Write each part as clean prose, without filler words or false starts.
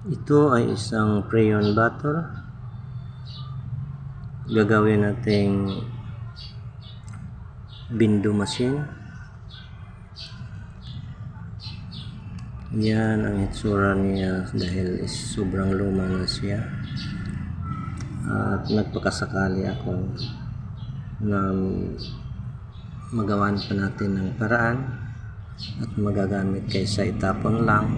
Ito ay isang crayon butter. Gagawin nating bindo machine. Yan ang itsura niya dahil sobrang luma na siya. At nagpakasakali ako na magawan pa natin ng paraan at magagamit kaysa itapon lang.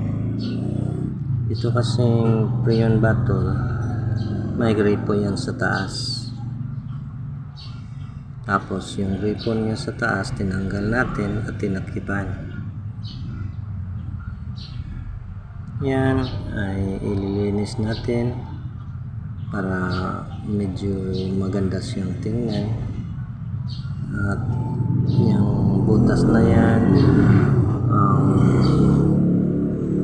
Ito kasing crayon bottle, may gripo yan sa taas. Tapos yung gripo niya sa taas, tinanggal natin at tinakipan. Yan ay ililinis natin para medyo maganda siyang tingnan. At yung butas na yan,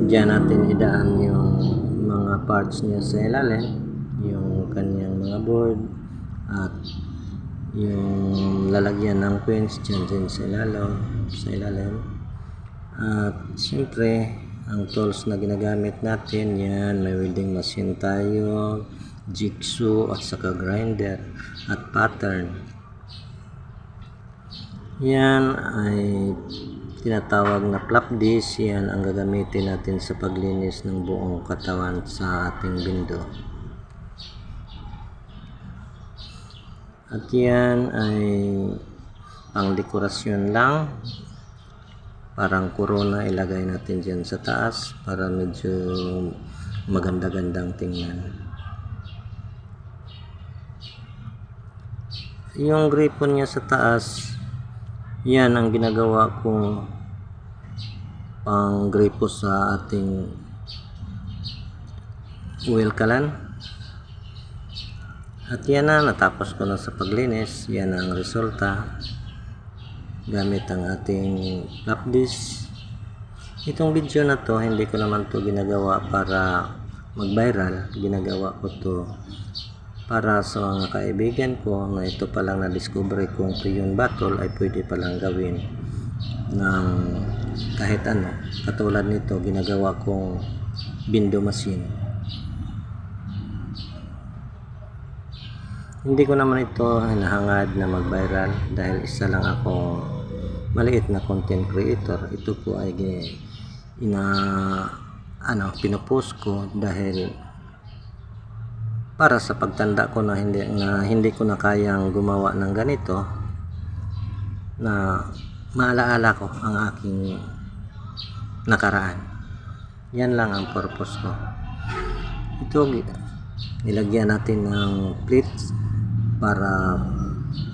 diyan natin idaan yung mga parts niya sa ilalim, yung kanyang mga board at yung lalagyan ng pins dyan sa ilalim. At siyempre ang tools na ginagamit natin, yan may welding machine tayo, jigsaw at saka grinder at pattern. Yan ay tinatawag na flap disc. Yan ang gagamitin natin sa paglinis ng buong katawan sa ating bindo. At yan ay pang dekorasyon lang, parang corona ilagay natin dyan sa taas para medyo maganda-gandang tingnan. Yung gripo niya sa taas, yan ang ginagawa kong pang gripo sa ating wheel kalan. At yan na, natapos ko na sa paglinis. Yan ang resulta gamit ang ating flap disc. Itong video na to, hindi ko naman to ginagawa para mag-viral. Ginagawa ko to para sa mga kaibigan ko na ito palang na-discover kong crayon bottle ay pwede palang gawin ng kahit ano. Katulad nito, ginagawa kong bindo machine. Hindi ko naman ito hinahangad na mag-viral dahil isa lang ako maliit na content creator. Ito po ay pinupost ko dahil para sa pagtanda ko na hindi ko na kayang gumawa ng ganito, na maalaala ko ang aking nakaraan. Yan lang ang purpose ko. Ito nilagyan natin ng plates para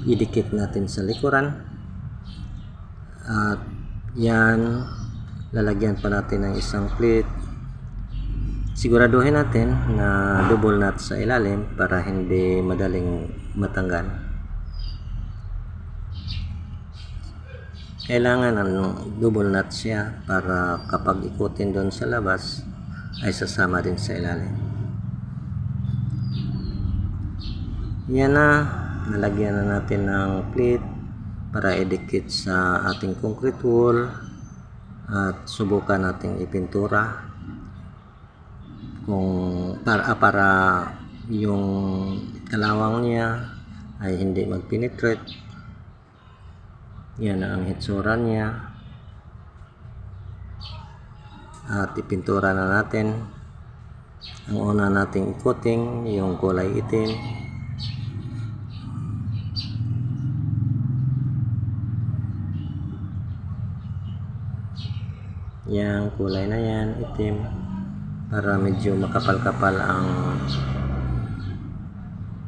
idikit natin sa likuran. At yan, lalagyan pa natin ng isang plate. Siguraduhin natin na double nut sa ilalim para hindi madaling matanggal. Kailangan double nut siya para kapag ikutin doon sa labas ay sasama din sa ilalim. Yan na, nalagyan na natin ng plate para idikit sa ating concrete wall at subukan nating ipintura kung para yung kalawang niya ay hindi mag-penetrate. Yan ang hitsura niya. At ipintura na natin. Ang una nating ikuting yung kulay itim. Yang kulay na yan, itim, para medyo makapal-kapal ang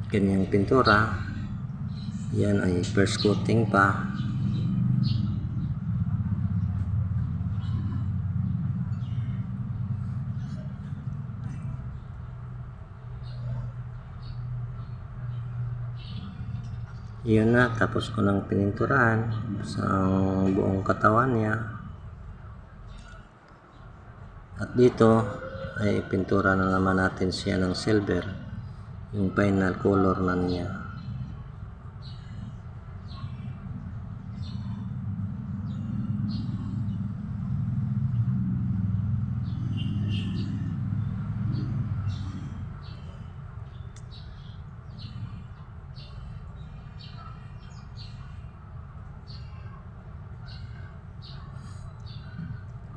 kanyang pintura. Yan ay first coating pa. Yun na, tapos ko nang pininturahan sa buong katawan niya. At dito ay pintura na naman natin siya ng silver, yung final color na niya.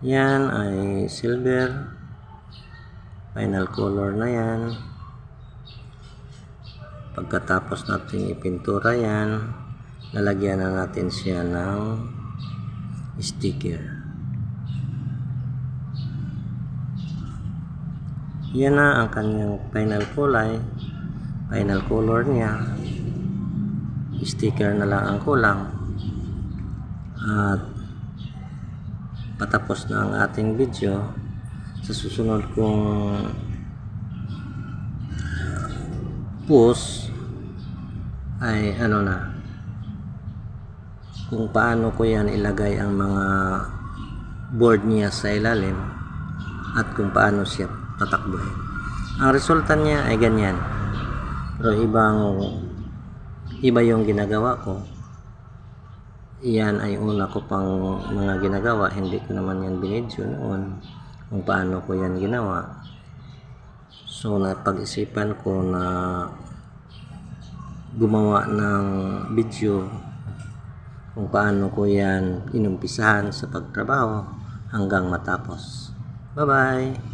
Yan ay silver. Final color na yan. Pagkatapos natin ipintura yan, lalagyan na natin siya ng sticker. Yan na ang kanyang final kulay, final color niya. Sticker na lang ang kulang. At patapos na ang ating video. Sa susunod kong post ay kung paano ko yan ilagay ang mga board niya sa ilalim at kung paano siya tatakbuhin. Ang resulta niya ay ganyan, pero iba yung ginagawa ko. Iyan ay una ko pang mga ginagawa, hindi ko naman yan binidyo noon kung paano ko yan ginawa. So napag-isipan ko na gumawa ng video kung paano ko yan inumpisahan sa pagtrabaho hanggang matapos. Bye bye!